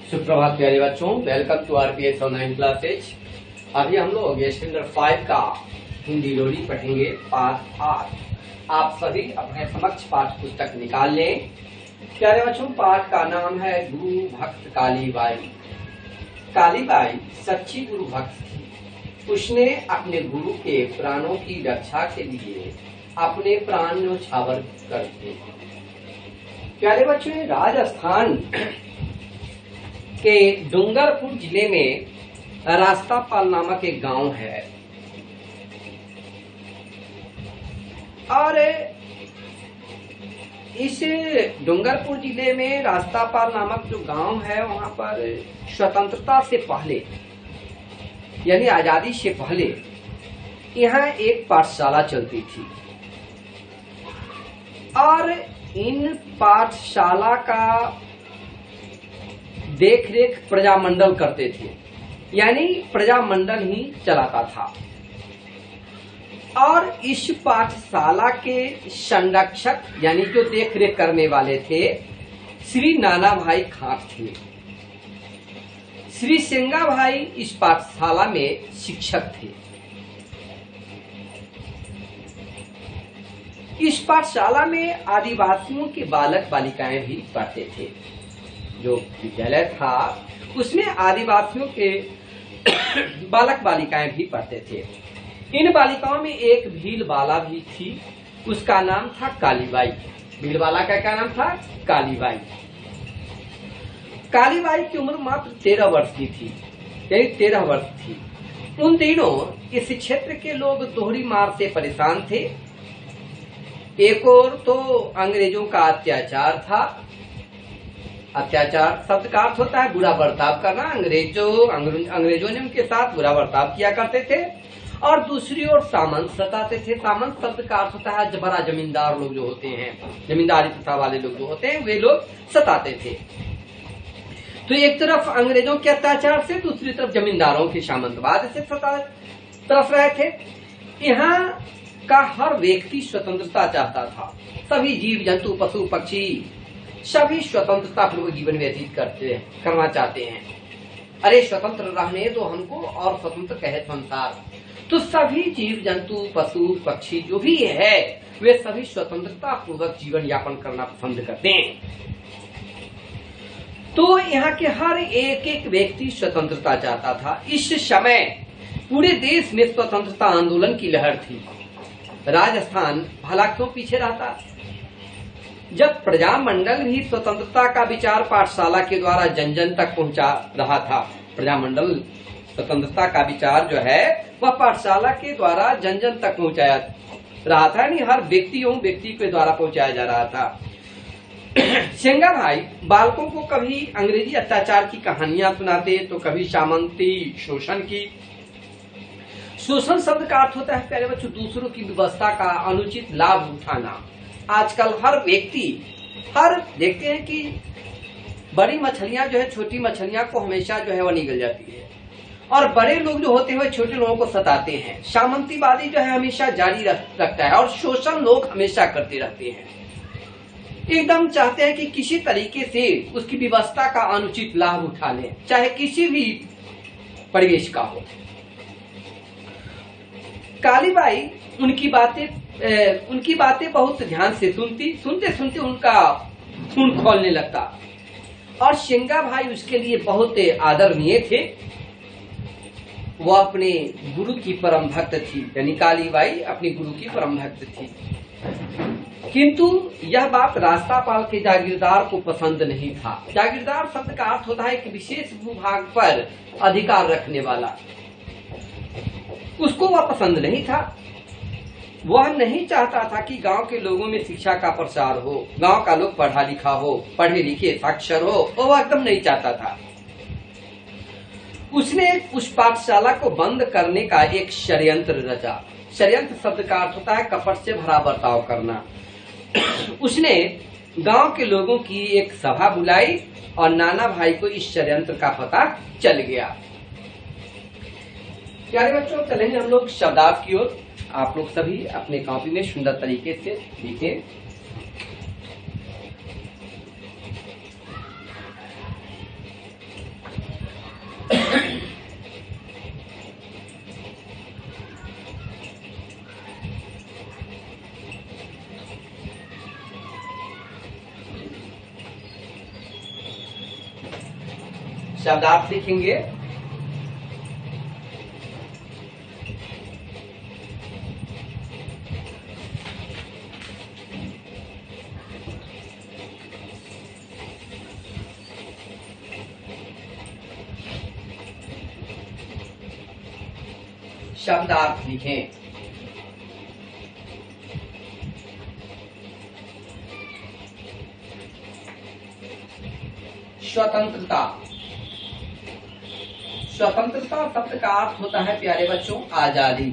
सुप्रभात प्यारे बच्चों, welcome to RPS online classes. अभी हम लोग स्टैंडर्ड 5 का हिंदी लोरी पढ़ेंगे पाठ 8। आप सभी अपने समक्ष पाठ पुस्तक निकाल लें। प्यारे बच्चों, पाठ का नाम है गुरु भक्त कालीबाई। कालीबाई सच्ची गुरु भक्त थी। उसने अपने गुरु के प्राणों की रक्षा के लिए अपने प्राण न्यौछावर कर दिए। प्यारे बच्चों, राजस्थान के डूंगरपुर जिले में रास्तापाल नामक एक गांव है और इस डूंगरपुर जिले में रास्तापाल नामक जो गांव है वहां पर स्वतंत्रता से पहले यानी आजादी से पहले यहाँ एक पाठशाला चलती थी और इन पाठशाला का देख रेख प्रजामंडल करते थे, यानी प्रजामंडल ही चलाता था। और इस पाठशाला के संरक्षक यानी जो देख रेख करने वाले थे श्री नाना भाई खाट थे। श्री सिंगा भाई इस पाठशाला में शिक्षक थे। इस पाठशाला में आदिवासियों के बालक बालिकाएं भी पढ़ते थे। जो विद्यालय था उसमें आदिवासियों के बालक बालिकाएं भी पढ़ते थे। इन बालिकाओं में एक भील बाला भी थी, उसका नाम था कालीबाई। भील बाला का क्या नाम था? कालीबाई। कालीबाई की उम्र मात्र 13 वर्ष की थी, यानी 13 वर्ष थी। उन दिनों इस क्षेत्र के लोग दोहरी मार से परेशान थे। एक और तो अंग्रेजों का अत्याचार था। अत्याचार शब्द का अर्थ होता है बुरा बर्ताव करना। अंग्रेजों ने उनके साथ बुरा बर्ताव किया करते थे। और दूसरी ओर सामंत सताते थे। सामंत शब्द का अर्थ होता है बड़ा जमींदार लोग जो होते हैं, जमींदारी प्रथा वाले लोग जो होते हैं, वे लोग सताते थे। तो एक तरफ अंग्रेजों के अत्याचार से, दूसरी तरफ जमींदारों के सामंतवाद से तरफ रहे थे। यहाँ का हर व्यक्ति स्वतंत्रता चाहता था। सभी जीव जंतु पशु पक्षी सभी स्वतंत्रता पूर्वक जीवन व्यतीत करना चाहते हैं। अरे स्वतंत्र रहने दो हमको, और स्वतंत्र कहे संसार। तो सभी जीव जंतु पशु पक्षी जो भी है वे सभी स्वतंत्रता पूर्वक जीवन यापन करना पसंद करते हैं। तो यहाँ के हर एक एक व्यक्ति स्वतंत्रता चाहता था। इस समय पूरे देश में स्वतंत्रता आंदोलन की लहर थी। राजस्थान भला क्यों पीछे रहता? जब प्रजामंडल भी स्वतंत्रता का विचार पाठशाला के द्वारा जन जन तक पहुंचा रहा था। प्रजामंडल स्वतंत्रता का विचार जो है वह पाठशाला के द्वारा जन जन तक पहुंचाया रहा था, यानी हर व्यक्ति के द्वारा पहुंचाया जा रहा था। सिंगा भाई बालकों को कभी अंग्रेजी अत्याचार की कहानियां सुनाते तो कभी सामंती शोषण की। शोषण शब्द का अर्थ होता है प्यारे बच्चों दूसरों की व्यवस्था का अनुचित लाभ उठाना। आजकल हर देखते हैं कि बड़ी मछलियां जो है छोटी मछलियां को हमेशा जो है वह निगल जाती है, और बड़े लोग जो होते हैं छोटे लोगों को सताते हैं। सामंतीवादी जो है हमेशा जारी रखता है और शोषण लोग हमेशा करते रहते हैं। एकदम चाहते हैं कि किसी तरीके से उसकी व्यवस्था का अनुचित लाभ उठा लें, चाहे किसी भी परिवेश का हो। कालीबाई उनकी बातें बहुत ध्यान से सुनते उनका खून खौलने लगता। और सिंगा भाई उसके लिए बहुत आदरणीय थे। वह अपने गुरु की परम भक्त थी, यानी कालीबाई अपनी गुरु की परम भक्त थी। किंतु यह बात रास्तापाल के जागीरदार को पसंद नहीं था। जागीरदार शब्द का अर्थ होता है कि विशेष भूभाग पर अधिकार रखने वाला। उसको वह पसंद नहीं था। वह नहीं चाहता था कि गांव के लोगों में शिक्षा का प्रसार हो, गांव का लोग पढ़ा लिखा हो, पढ़े लिखे साक्षर हो, वह एकदम नहीं चाहता था। उसने उस पाठशाला को बंद करने का एक षड्यंत्र रचा। षड्यंत्र शब्द का अर्थ होता है कपट से भरा बर्ताव करना। उसने गांव के लोगों की एक सभा बुलाई और नाना भाई को इस षड्यंत्र का पता चल गया। प्यारे बच्चों, चलेंगे हम लोग शब्दार्थ की ओर। आप लोग सभी अपने कॉपी में सुंदर तरीके से लिखें। शब्दार्थ लिखेंगे। शब्दार्थ लिखें। स्वतंत्रता। स्वतंत्रता शब्द का अर्थ होता है प्यारे बच्चों आजादी।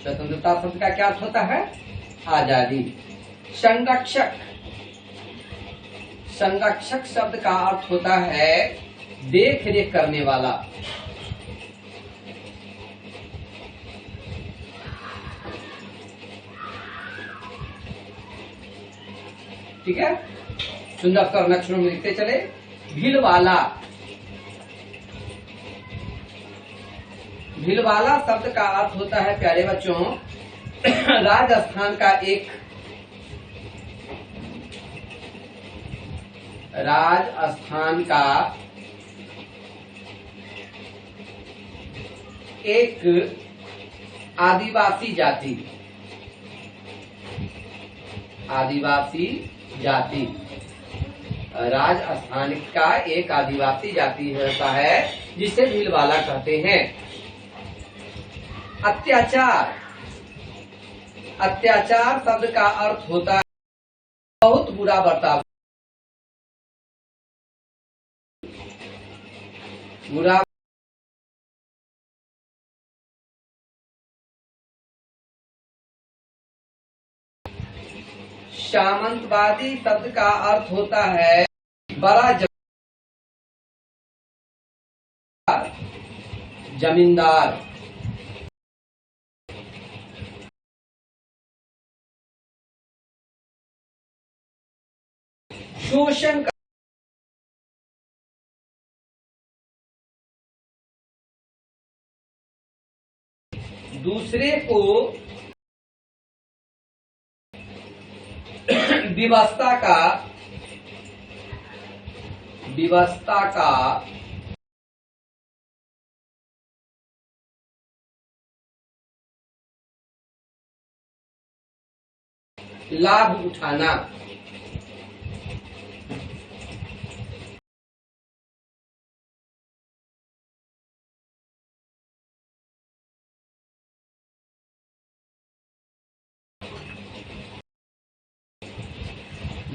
स्वतंत्रता शब्द का क्या अर्थ होता है? आजादी। संरक्षक। संरक्षक शब्द का अर्थ होता है देख रेख करने वाला। ठीक है, सुंदर स्वर अक्षरों में लिखते चले। भीलवाला। भीलवाला शब्द का अर्थ होता है प्यारे बच्चों राजस्थान का एक आदिवासी जाति। आदिवासी जाति। राजस्थान का एक आदिवासी जाति होता है जिसे भीलवाला कहते हैं। अत्याचार। अत्याचार शब्द का अर्थ होता है बहुत बुरा बर्ताव। बुरा। सामंतवादी शब्द का अर्थ होता है बड़ा जमींदार। शोषण। दूसरे को विवशता का लाभ उठाना।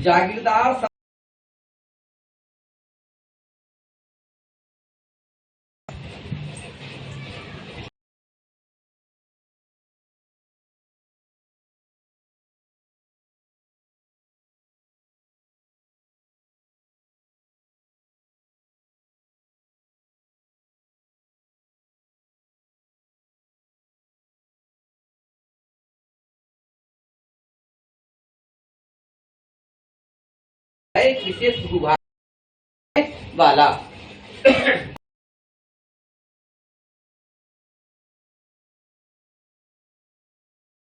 जागीरदार एक विशेष भूभाग वाला।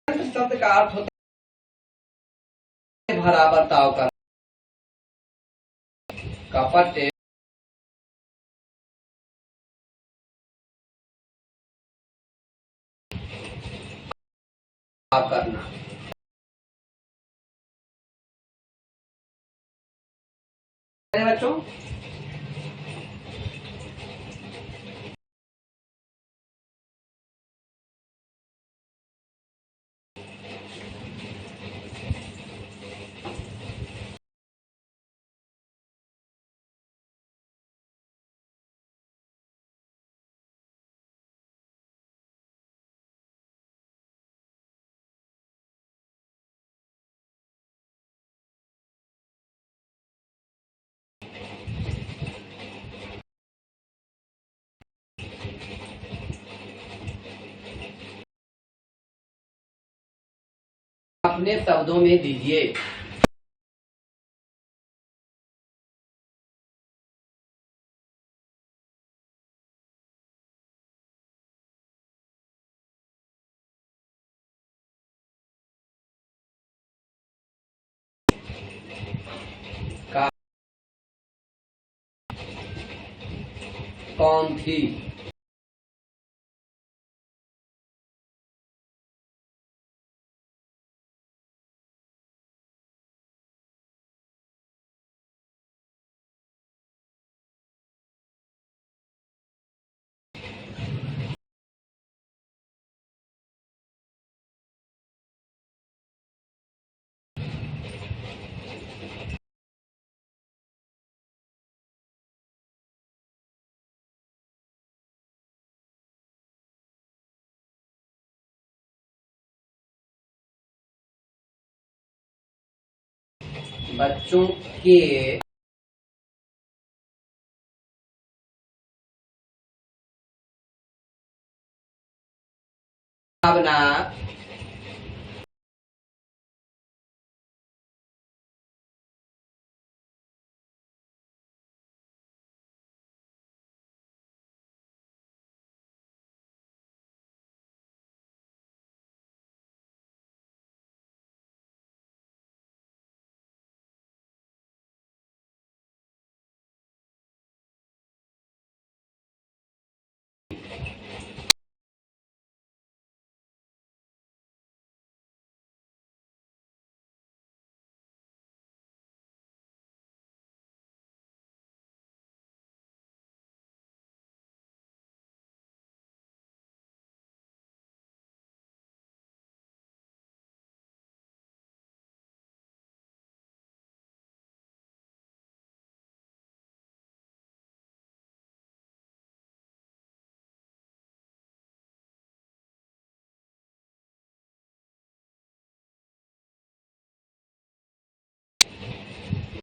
शब्द का अर्थ होता है भरा बर्ताव कर। कपट करना। बच्चों अपने शब्दों में दीजिए। कौन थी? बच्चों के भावना